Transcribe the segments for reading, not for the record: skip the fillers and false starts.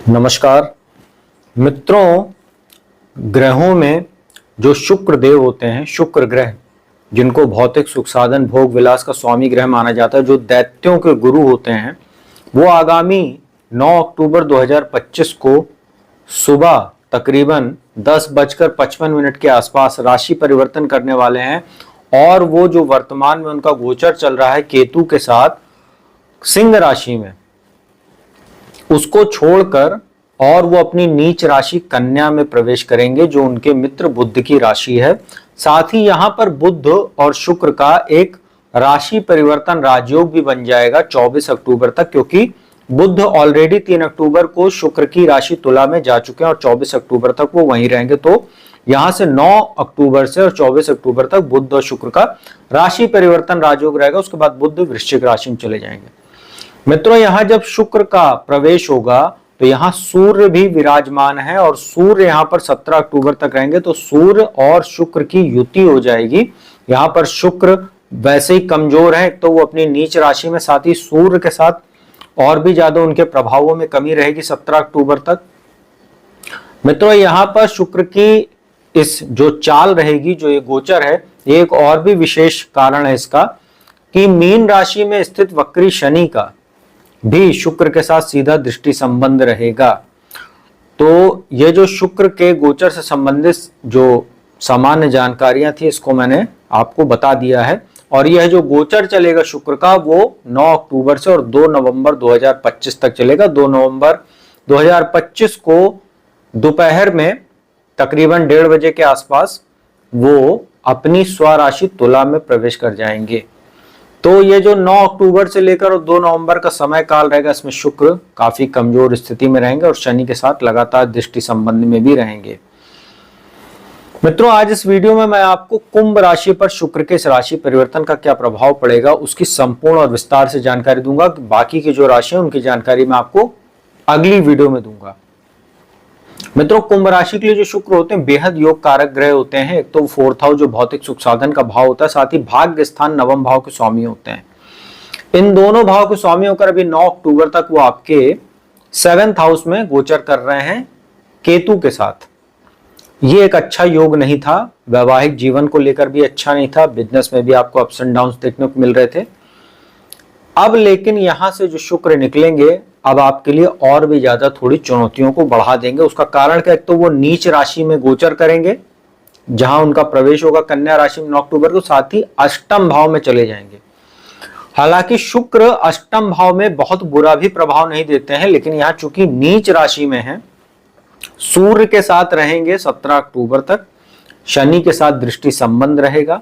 नमस्कार मित्रों, ग्रहों में जो शुक्र देव होते हैं, शुक्र ग्रह जिनको भौतिक सुख साधन भोग विलास का स्वामी ग्रह माना जाता है, जो दैत्यों के गुरु होते हैं, वो आगामी 9 अक्टूबर 2025 को सुबह तकरीबन 10:55 के आसपास राशि परिवर्तन करने वाले हैं। और वो जो वर्तमान में उनका गोचर चल रहा है केतु के साथ सिंह राशि में, उसको छोड़कर और वो अपनी नीच राशि कन्या में प्रवेश करेंगे, जो उनके मित्र बुध की राशि है। साथ ही यहां पर बुध और शुक्र का एक राशि परिवर्तन राजयोग भी बन जाएगा 24 अक्टूबर तक, क्योंकि बुध ऑलरेडी 3 अक्टूबर को शुक्र की राशि तुला में जा चुके हैं और 24 अक्टूबर तक वो वहीं रहेंगे। तो यहां से 9 अक्टूबर से और 24 अक्टूबर तक बुध और शुक्र का राशि परिवर्तन राजयोग रहेगा। उसके बाद बुध वृश्चिक राशि में चले जाएंगे। मित्रों, यहां जब शुक्र का प्रवेश होगा तो यहां सूर्य भी विराजमान है और सूर्य यहां पर 17 अक्टूबर तक रहेंगे। तो सूर्य और शुक्र की युति हो जाएगी। यहां पर शुक्र वैसे ही कमजोर है, तो वो अपनी नीच राशि में, साथ ही सूर्य के साथ और भी ज्यादा उनके प्रभावों में कमी रहेगी 17 अक्टूबर तक। मित्रों, यहां पर शुक्र की इस जो चाल रहेगी, जो ये गोचर है, ये एक और भी विशेष कारण है इसका कि मीन राशि में स्थित वक्री शनि का भी शुक्र के साथ सीधा दृष्टि संबंध रहेगा। तो ये जो शुक्र के गोचर से संबंधित जो सामान्य जानकारियां थी, इसको मैंने आपको बता दिया है। और यह जो गोचर चलेगा शुक्र का, वो 9 अक्टूबर से और 2 नवंबर 2025 तक चलेगा। 2 नवंबर 2025 को दोपहर में तकरीबन 1:30 बजे के आसपास वो अपनी स्वराशि तुला में प्रवेश कर जाएंगे। तो ये जो 9 अक्टूबर से लेकर और 2 नवंबर का समय काल रहेगा, इसमें शुक्र काफी कमजोर स्थिति में रहेंगे और शनि के साथ लगातार दृष्टि संबंध में भी रहेंगे। मित्रों, आज इस वीडियो में मैं आपको कुंभ राशि पर शुक्र के इस राशि परिवर्तन का क्या प्रभाव पड़ेगा, उसकी संपूर्ण और विस्तार से जानकारी दूंगा। बाकी की जो राशि है उनकी जानकारी मैं आपको अगली वीडियो में दूंगा। मित्रों, कुंभ राशि के लिए जो शुक्र होते हैं बेहद योग कारक ग्रह होते हैं। एक तो 4th हाउस जो भौतिक सुख साधन का भाव होता है, साथ ही भाग्य स्थान 9वें भाव के स्वामी होते हैं। इन दोनों भाव के स्वामी होकर अभी 9 अक्टूबर तक वो आपके 7th हाउस में गोचर कर रहे हैं केतु के साथ। ये एक अच्छा योग नहीं था, वैवाहिक जीवन को लेकर भी अच्छा नहीं था, बिजनेस में भी आपको अप्स एंड डाउन देखने को मिल रहे थे। अब लेकिन यहां से जो शुक्र निकलेंगे, अब आपके लिए और भी ज्यादा थोड़ी चुनौतियों को बढ़ा देंगे। उसका कारण क्या है? तो वो नीच राशि में गोचर करेंगे, जहां उनका प्रवेश होगा कन्या राशि में 9 अक्टूबर को, साथ ही अष्टम भाव में चले जाएंगे। हालांकि शुक्र अष्टम भाव में बहुत बुरा भी प्रभाव नहीं देते हैं, लेकिन यहां चूंकि नीच राशि में है, सूर्य के साथ रहेंगे 17 अक्टूबर तक, शनि के साथ दृष्टि संबंध रहेगा,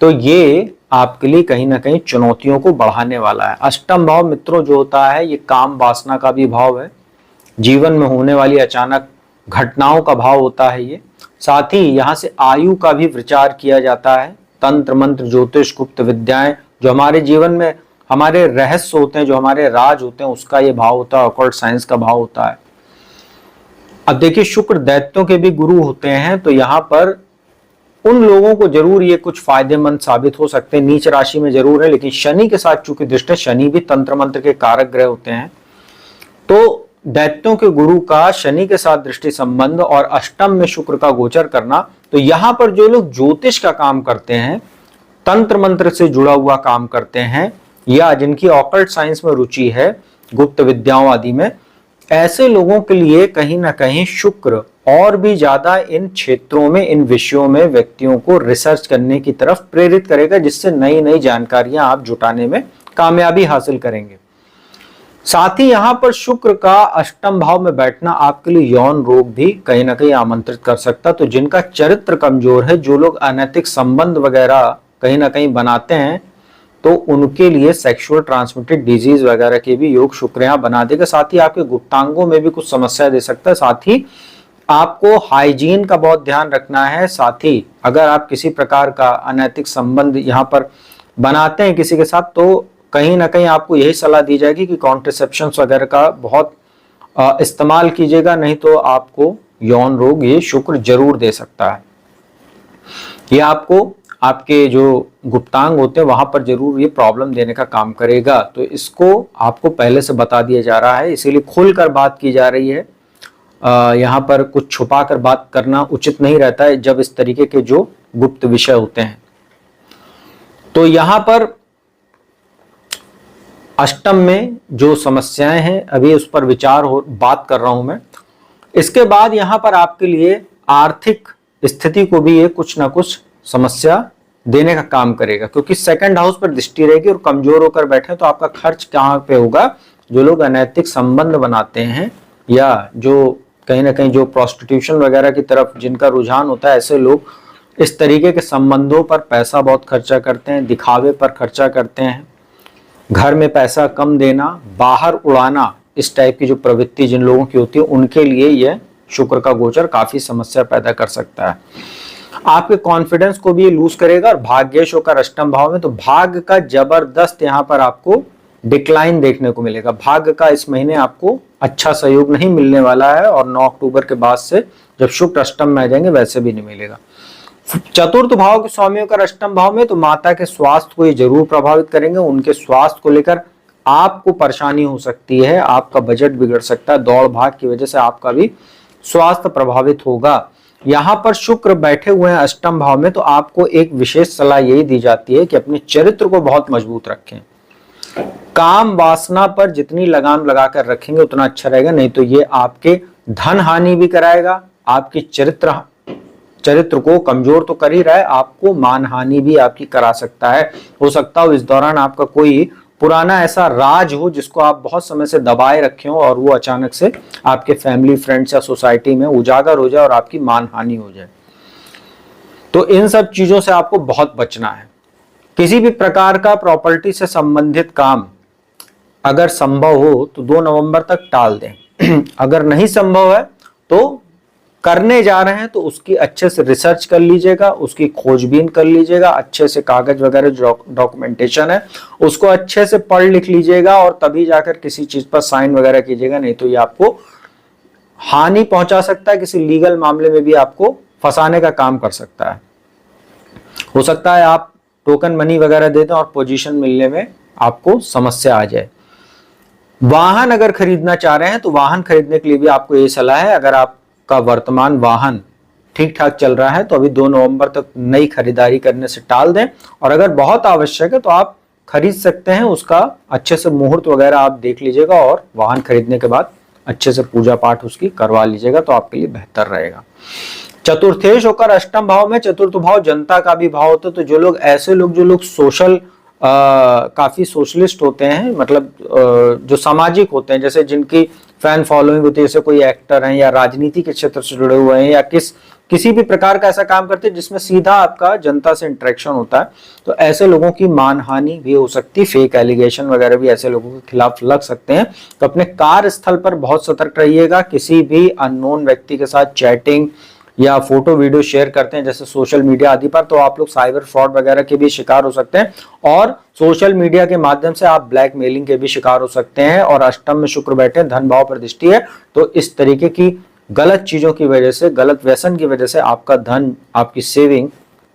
तो ये आपके लिए कहीं ना कहीं चुनौतियों को बढ़ाने वाला है। अष्टम भाव मित्रों जो होता है, ये काम वासना का भी भाव है, जीवन में होने वाली अचानक घटनाओं का भाव होता है ये। साथ ही यहाँ से आयु का भी विचार किया जाता है। तंत्र मंत्र ज्योतिष गुप्त विद्याएं जो हमारे जीवन में हमारे रहस्य होते हैं, जो हमारे राज होते हैं, उसका ये भाव होता है। ऑकल्ट साइंस का भाव होता है। अब देखिए, शुक्र दैत्यों के भी गुरु होते हैं, तो यहाँ पर उन लोगों को जरूर ये कुछ फायदेमंद साबित हो सकते हैं। नीच राशि में जरूर है, लेकिन शनि के साथ चूंकि दृष्टि, शनि भी तंत्र मंत्र के कारक ग्रह होते हैं, तो दैत्यों के गुरु का शनि के साथ दृष्टि संबंध और अष्टम में शुक्र का गोचर करना, तो यहां पर जो लोग ज्योतिष का काम करते हैं, तंत्र मंत्र से जुड़ा हुआ काम करते हैं, या जिनकी ऑकल्ट साइंस में रुचि है, गुप्त विद्याओं आदि में, ऐसे लोगों के लिए कहीं ना कहीं शुक्र और भी ज्यादा इन क्षेत्रों में, इन विषयों में व्यक्तियों को रिसर्च करने की तरफ प्रेरित करेगा, जिससे नई नई जानकारियां आप जुटाने में कामयाबी हासिल करेंगे। साथ ही यहां पर शुक्र का अष्टम भाव में बैठना आपके लिए यौन रोग भी कहीं ना कहीं आमंत्रित कर सकता। तो जिनका चरित्र कमजोर है, जो लोग अनैतिक संबंध वगैरह कहीं ना कहीं बनाते हैं, तो उनके लिए सेक्सुअल ट्रांसमिटेड डिजीज वगैरह के भी योग शुक्र यहाँ बना देगा। साथ ही आपके गुप्तांगों में भी कुछ समस्या दे सकता है। साथ ही आपको हाइजीन का बहुत ध्यान रखना है। साथ ही अगर आप किसी प्रकार का अनैतिक संबंध यहाँ पर बनाते हैं किसी के साथ, तो कहीं ना कहीं आपको यही सलाह दी जाएगी कि कॉन्ट्रासेप्शन वगैरह का बहुत इस्तेमाल कीजिएगा, नहीं तो आपको यौन रोग ये शुक्र जरूर दे सकता है। ये आपको आपके जो गुप्तांग होते हैं वहां पर जरूर ये प्रॉब्लम देने का काम करेगा। तो इसको आपको पहले से बता दिया जा रहा है, इसीलिए खुलकर बात की जा रही है। यहाँ पर कुछ छुपा कर बात करना उचित नहीं रहता है जब इस तरीके के जो गुप्त विषय होते हैं। तो यहाँ पर अष्टम में जो समस्याएं हैं अभी उस पर बात कर रहा हूं मैं। इसके बाद यहाँ पर आपके लिए आर्थिक स्थिति को भी ये कुछ ना कुछ समस्या देने का काम करेगा, क्योंकि सेकंड हाउस पर दृष्टि रहेगी और कमजोर होकर बैठे तो आपका खर्च कहाँ पे होगा। जो लोग अनैतिक संबंध बनाते हैं या जो कहीं ना कहीं जो प्रोस्टिट्यूशन वगैरह की तरफ जिनका रुझान होता है, ऐसे लोग इस तरीके के संबंधों पर पैसा बहुत खर्चा करते हैं, दिखावे पर खर्चा करते हैं, घर में पैसा कम देना, बाहर उड़ाना, इस टाइप की जो प्रवृत्ति जिन लोगों की होती है उनके लिए यह शुक्र का गोचर काफी समस्या पैदा कर सकता है। आपके कॉन्फिडेंस को भी ये लूज करेगा। और भाग्येश होकर अष्टम भाव में, तो भाग्य का जबरदस्त यहाँ पर आपको डिक्लाइन देखने को मिलेगा। भाग्य का इस महीने आपको अच्छा सहयोग नहीं मिलने वाला है और 9 अक्टूबर के बाद से जब शुक्र अष्टम में आ जाएंगे वैसे भी नहीं मिलेगा। चतुर्थ भाव के स्वामी होकर अष्टम भाव में, तो माता के स्वास्थ्य को ये जरूर प्रभावित करेंगे। उनके स्वास्थ्य को लेकर आपको परेशानी हो सकती है, आपका बजट बिगड़ सकता है, दौड़ भाग की वजह से आपका भी स्वास्थ्य प्रभावित होगा। यहाँ पर शुक्र बैठे हुए हैं अष्टम भाव में, तो आपको एक विशेष सलाह यही दी जाती है कि अपने चरित्र को बहुत मजबूत रखें। काम वासना पर जितनी लगाम लगाकर रखेंगे उतना अच्छा रहेगा, नहीं तो ये आपके धन हानि भी कराएगा, आपकी चरित्र को कमजोर तो कर ही रहा है, आपको मान हानि भी आपकी करा सकता है। हो सकता हो इस दौरान आपका कोई पुराना ऐसा राज हो जिसको आप बहुत समय से दबाए रखे हो और वो अचानक से आपके फैमिली, फ्रेंड्स या सोसाइटी में उजागर हो जाए और आपकी मान हानि हो जाए। तो इन सब चीजों से आपको बहुत बचना है। किसी भी प्रकार का प्रॉपर्टी से संबंधित काम अगर संभव हो तो 2 नवंबर तक टाल दें। अगर नहीं संभव है तो करने जा रहे हैं तो उसकी अच्छे से रिसर्च कर लीजिएगा, उसकी खोजबीन कर लीजिएगा, अच्छे से कागज वगैरह जो डॉक्यूमेंटेशन है उसको अच्छे से पढ़ लिख लीजिएगा और तभी जाकर किसी चीज पर साइन वगैरह कीजिएगा, नहीं तो ये आपको हानि पहुंचा सकता है, किसी लीगल मामले में भी आपको फंसाने का काम कर सकता है। हो सकता है आप टोकन मनी वगैरह देते हैं और पोजीशन मिलने में आपको समस्या आ जाए। वाहन अगर खरीदना चाह रहे हैं तो वाहन खरीदने के लिए भी आपको ये सलाह है, अगर आपका वर्तमान वाहन ठीक ठाक चल रहा है तो अभी 2 नवंबर तक नई खरीदारी करने से टाल दें, और अगर बहुत आवश्यक है तो आप खरीद सकते हैं, उसका अच्छे से मुहूर्त वगैरह आप देख लीजिएगा और वाहन खरीदने के बाद अच्छे से पूजा पाठ उसकी करवा लीजिएगा तो आपके लिए बेहतर रहेगा। चतुर्थेश होकर अष्टम भाव में, चतुर्थ भाव जनता का भी भाव होता है, तो जो लोग ऐसे लोग जो लोग काफी सोशलिस्ट होते हैं, मतलब जो सामाजिक होते हैं, जैसे जिनकी फैन फॉलोइंग होती है, जैसे कोई एक्टर हैं या राजनीति के क्षेत्र से जुड़े हुए हैं या किसी भी प्रकार का ऐसा काम करते हैं जिसमें सीधा आपका जनता से इंटरेक्शन होता है, तो ऐसे लोगों की मानहानि भी हो सकती है। फेक एलिगेशन वगैरह भी ऐसे लोगों के खिलाफ लग सकते हैं। तो अपने कार्यस्थल पर बहुत सतर्क रहिएगा। किसी भी अननोन व्यक्ति के साथ चैटिंग या फोटो वीडियो शेयर करते हैं जैसे सोशल मीडिया आदि पर, तो आप लोग साइबर फ्रॉड वगैरह के भी शिकार हो सकते हैं और सोशल मीडिया के माध्यम से आप ब्लैकमेलिंग के भी शिकार हो सकते हैं। और अष्टम में शुक्र बैठे, धन भाव पर दृष्टि है, तो इस तरीके की गलत चीजों की वजह से, गलत व्यसन की वजह से आपका धन, आपकी सेविंग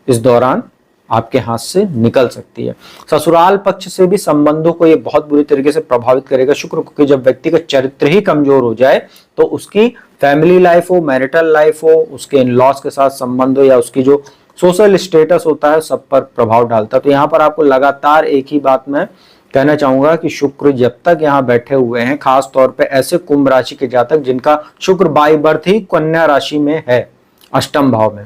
इस दौरान आपके हाथ से निकल सकती है। ससुराल पक्ष से भी संबंधों को ये बहुत बुरी तरीके से प्रभावित करेगा शुक्र, क्योंकि जब व्यक्ति का चरित्र ही कमजोर हो जाए तो उसकी फैमिली लाइफ हो, मैरिटल लाइफ हो, उसके इन लॉज के साथ संबंध हो या उसकी जो सोशल स्टेटस होता है सब पर प्रभाव डालता है। तो यहाँ पर आपको लगातार एक ही बात मैं कहना चाहूंगा कि शुक्र जब तक यहाँ बैठे हुए हैं, खास तौर पे ऐसे कुंभ राशि के जातक जिनका शुक्र बाय बर्थ ही कन्या राशि में है, अष्टम भाव में,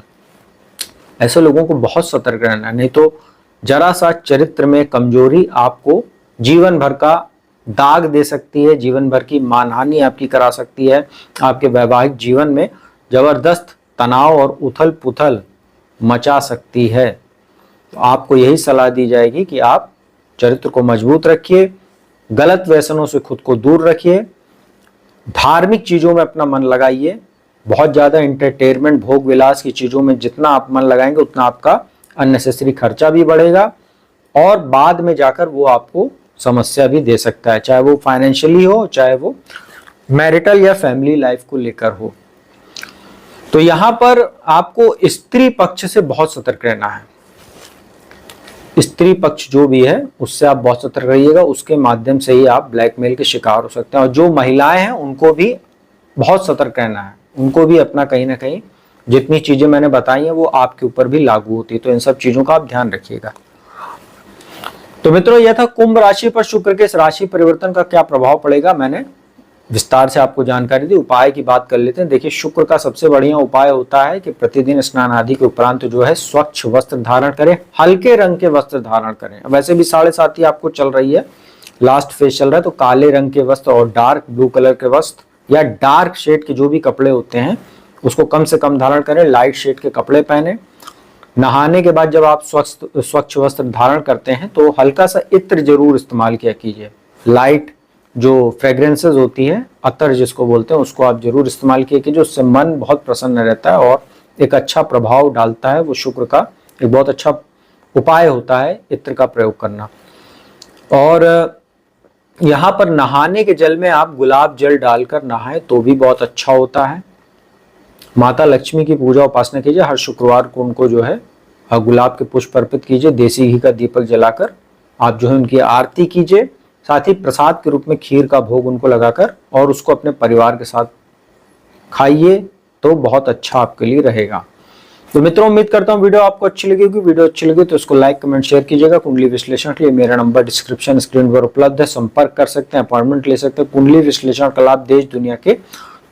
ऐसे लोगों को बहुत सतर्क रहना है, नहीं तो जरा सा चरित्र में कमजोरी आपको जीवन भर का दाग दे सकती है, जीवन भर की मानहानि आपकी करा सकती है, आपके वैवाहिक जीवन में जबरदस्त तनाव और उथल पुथल मचा सकती है। तो आपको यही सलाह दी जाएगी कि आप चरित्र को मजबूत रखिए, गलत व्यसनों से खुद को दूर रखिए, धार्मिक चीजों में अपना मन लगाइए। बहुत ज्यादा एंटरटेनमेंट, भोग विलास की चीजों में जितना आप मन लगाएंगे उतना आपका अननेसेसरी खर्चा भी बढ़ेगा और बाद में जाकर वो आपको समस्या भी दे सकता है, चाहे वो फाइनेंशियली हो, चाहे वो मैरिटल या फैमिली लाइफ को लेकर हो। तो यहां पर आपको स्त्री पक्ष से बहुत सतर्क रहना है। स्त्री पक्ष जो भी है उससे आप बहुत सतर्क रहिएगा, उसके माध्यम से ही आप ब्लैकमेल के शिकार हो सकते हैं। और जो महिलाएं हैं उनको भी बहुत सतर्क रहना है, उनको भी अपना कहीं ना कहीं जितनी चीजें मैंने बताई हैं वो आपके ऊपर भी लागू होती है, तो इन सब चीजों का आप ध्यान रखिएगा। तो मित्रों, यह था कुंभ राशि पर शुक्र के इस राशि परिवर्तन का क्या प्रभाव पड़ेगा, मैंने विस्तार से आपको जानकारी दी। उपाय की बात कर लेते हैं। देखिए, शुक्र का सबसे बढ़िया उपाय होता है कि प्रतिदिन स्नान आदि के उपरांत जो है स्वच्छ वस्त्र धारण करें, हल्के रंग के वस्त्र धारण करें। वैसे भी 7.5 आपको चल रही है, लास्ट फेज चल रहा है, तो काले रंग के वस्त्र और डार्क ब्लू कलर के वस्त्र या डार्क शेड के जो भी कपड़े होते हैं उसको कम से कम धारण करें, लाइट शेड के कपड़े पहने। नहाने के बाद जब आप स्वच्छ वस्त्र धारण करते हैं तो हल्का सा इत्र जरूर इस्तेमाल किया कीजिए। लाइट जो फ्रेग्रेंसेस होती है, अतर जिसको बोलते हैं, उसको आप जरूर इस्तेमाल किया कीजिए। उससे मन बहुत प्रसन्न रहता है और एक अच्छा प्रभाव डालता है। वो शुक्र का एक बहुत अच्छा उपाय होता है इत्र का प्रयोग करना। और यहाँ पर नहाने के जल में आप गुलाब जल डालकर नहाएं तो भी बहुत अच्छा होता है। माता लक्ष्मी की पूजा उपासना कीजिए, हर शुक्रवार को उनको जो है गुलाब के पुष्प अर्पित कीजिए, देसी घी का दीपक जलाकर आप जो है उनकी आरती कीजिए। साथ ही प्रसाद के रूप में खीर का भोग उनको लगाकर और उसको अपने परिवार के साथ खाइए तो बहुत अच्छा आपके लिए रहेगा। तो मित्रों, उम्मीद करता हूँ वीडियो आपको अच्छी लगी होगी। वीडियो अच्छी लगी तो इसको लाइक कमेंट शेयर कीजिएगा। कुंडली विश्लेषण के लिए मेरा नंबर डिस्क्रिप्शन स्क्रीन पर उपलब्ध है, संपर्क कर सकते हैं, अपॉइंटमेंट ले सकते हैं। कुंडली विश्लेषण का लाभ देश दुनिया के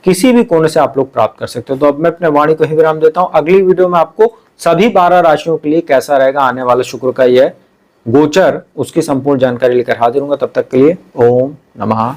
किसी भी कोने से आप लोग प्राप्त कर सकते हो। तो अब मैं अपने वाणी को ही विराम देता हूँ। अगली वीडियो में आपको सभी 12 राशियों के लिए कैसा रहेगा आने वाला शुक्र का यह गोचर, उसकी संपूर्ण जानकारी लेकर हाजिर हूंगा। तब तक के लिए ओम नमः।